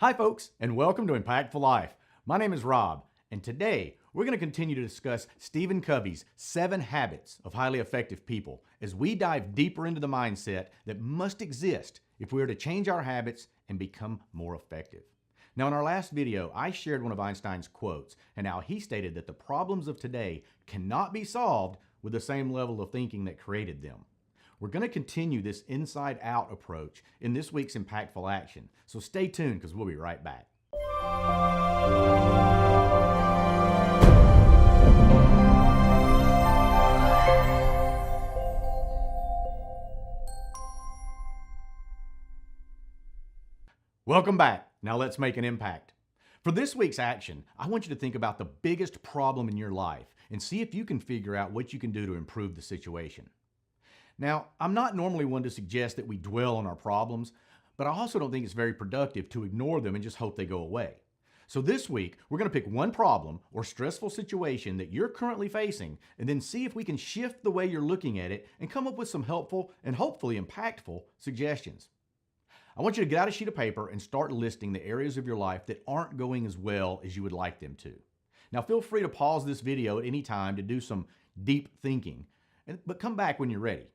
Hi folks, and welcome to Impactful Life. My name is Rob, and today we're going to continue to discuss Stephen Covey's 7 Habits of Highly Effective People as we dive deeper into the mindset that must exist if we are to change our habits and become more effective. Now, in our last video, I shared one of Einstein's quotes and how he stated that the problems of today cannot be solved with the same level of thinking that created them. We're going to continue this inside-out approach in this week's Impactful Action, so stay tuned because we'll be right back. Welcome back. Now let's make an impact. For this week's action, I want you to think about the biggest problem in your life and see if you can figure out what you can do to improve the situation. Now, I'm not normally one to suggest that we dwell on our problems, but I also don't think it's very productive to ignore them and just hope they go away. So this week, we're going to pick one problem or stressful situation that you're currently facing and then see if we can shift the way you're looking at it and come up with some helpful and hopefully impactful suggestions. I want you to get out a sheet of paper and start listing the areas of your life that aren't going as well as you would like them to. Now, feel free to pause this video at any time to do some deep thinking, but come back when you're ready.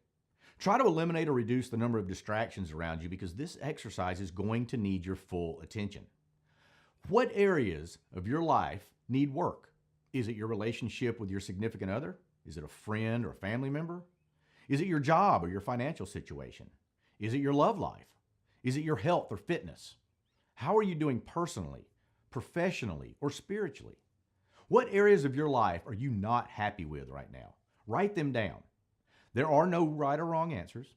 Try to eliminate or reduce the number of distractions around you because this exercise is going to need your full attention. What areas of your life need work? Is it your relationship with your significant other? Is it a friend or a family member? Is it your job or your financial situation? Is it your love life? Is it your health or fitness? How are you doing personally, professionally, or spiritually? What areas of your life are you not happy with right now? Write them down. There are no right or wrong answers.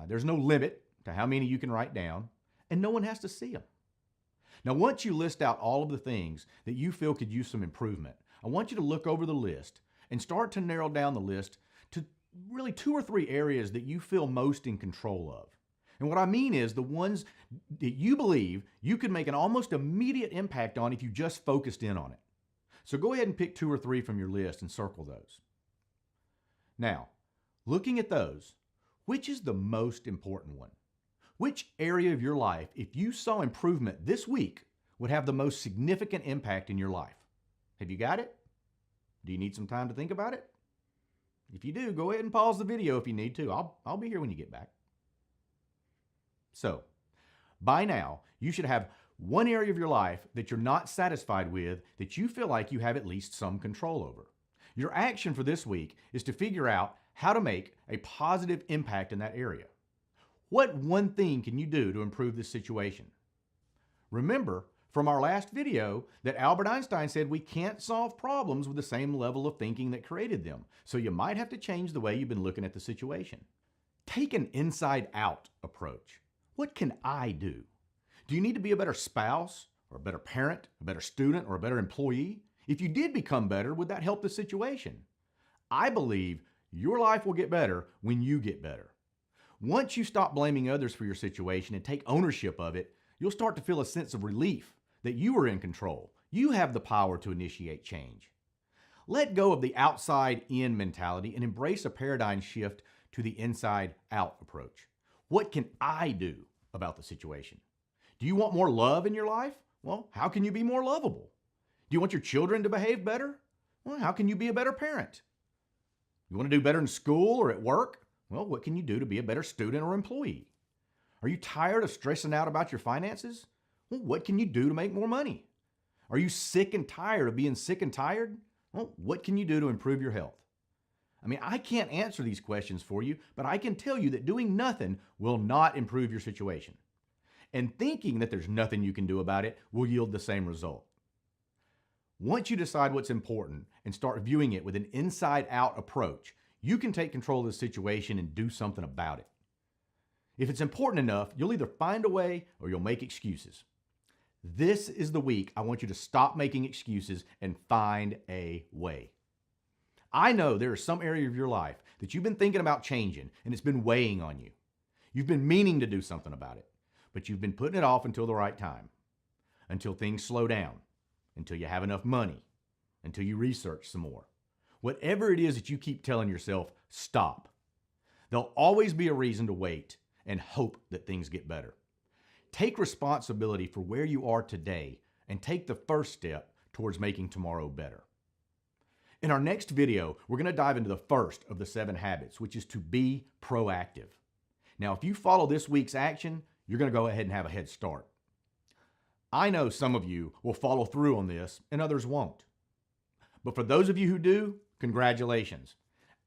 There's no limit to how many you can write down, and no one has to see them. Now, once you list out all of the things that you feel could use some improvement, I want you to look over the list and start to narrow down the list to really 2 or 3 areas that you feel most in control of. And what I mean is the ones that you believe you could make an almost immediate impact on if you just focused in on it. So go ahead and pick 2 or 3 from your list and circle those. Now, looking at those, which is the most important one? Which area of your life, if you saw improvement this week, would have the most significant impact in your life? Have you got it? Do you need some time to think about it? If you do, go ahead and pause the video if you need to. I'll be here when you get back. So, by now, you should have one area of your life that you're not satisfied with that you feel like you have at least some control over. Your action for this week is to figure out how to make a positive impact in that area. What one thing can you do to improve this situation? Remember from our last video that Albert Einstein said we can't solve problems with the same level of thinking that created them, so you might have to change the way you've been looking at the situation. Take an inside-out approach. What can I do? Do you need to be a better spouse, or a better parent, a better student, or a better employee? If you did become better, would that help the situation? I believe your life will get better when you get better. Once you stop blaming others for your situation and take ownership of it, you'll start to feel a sense of relief that you are in control. You have the power to initiate change. Let go of the outside-in mentality and embrace a paradigm shift to the inside-out approach. What can I do about the situation? Do you want more love in your life? Well, how can you be more lovable? Do you want your children to behave better? Well, how can you be a better parent? You want to do better in school or at work? Well, what can you do to be a better student or employee? Are you tired of stressing out about your finances? Well, what can you do to make more money? Are you sick and tired of being sick and tired? Well, what can you do to improve your health? I mean, I can't answer these questions for you, but I can tell you that doing nothing will not improve your situation. And thinking that there's nothing you can do about it will yield the same result. Once you decide what's important and start viewing it with an inside-out approach, you can take control of the situation and do something about it. If it's important enough, you'll either find a way or you'll make excuses. This is the week I want you to stop making excuses and find a way. I know there is some area of your life that you've been thinking about changing and it's been weighing on you. You've been meaning to do something about it, but you've been putting it off until the right time, until things slow down, until you have enough money, until you research some more. Whatever it is that you keep telling yourself, stop. There'll always be a reason to wait and hope that things get better. Take responsibility for where you are today and take the first step towards making tomorrow better. In our next video, we're going to dive into the first of the 7 habits, which is to be proactive. Now, if you follow this week's action, you're going to go ahead and have a head start. I know some of you will follow through on this and others won't. But for those of you who do, congratulations.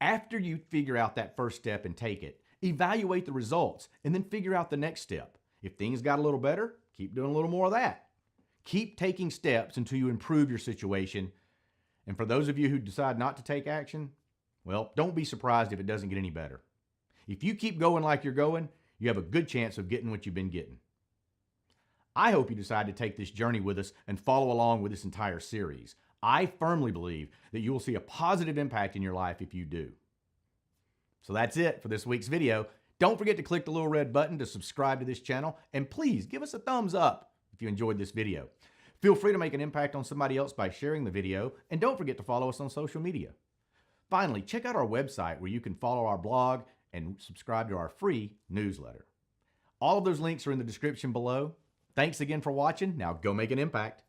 After you figure out that first step and take it, evaluate the results and then figure out the next step. If things got a little better, keep doing a little more of that. Keep taking steps until you improve your situation. And for those of you who decide not to take action, well, don't be surprised if it doesn't get any better. If you keep going like you're going, you have a good chance of getting what you've been getting. I hope you decide to take this journey with us and follow along with this entire series. I firmly believe that you will see a positive impact in your life if you do. So that's it for this week's video. Don't forget to click the little red button to subscribe to this channel, and please give us a thumbs up if you enjoyed this video. Feel free to make an impact on somebody else by sharing the video, and don't forget to follow us on social media. Finally, check out our website where you can follow our blog and subscribe to our free newsletter. All of those links are in the description below. Thanks again for watching. Now go make an impact.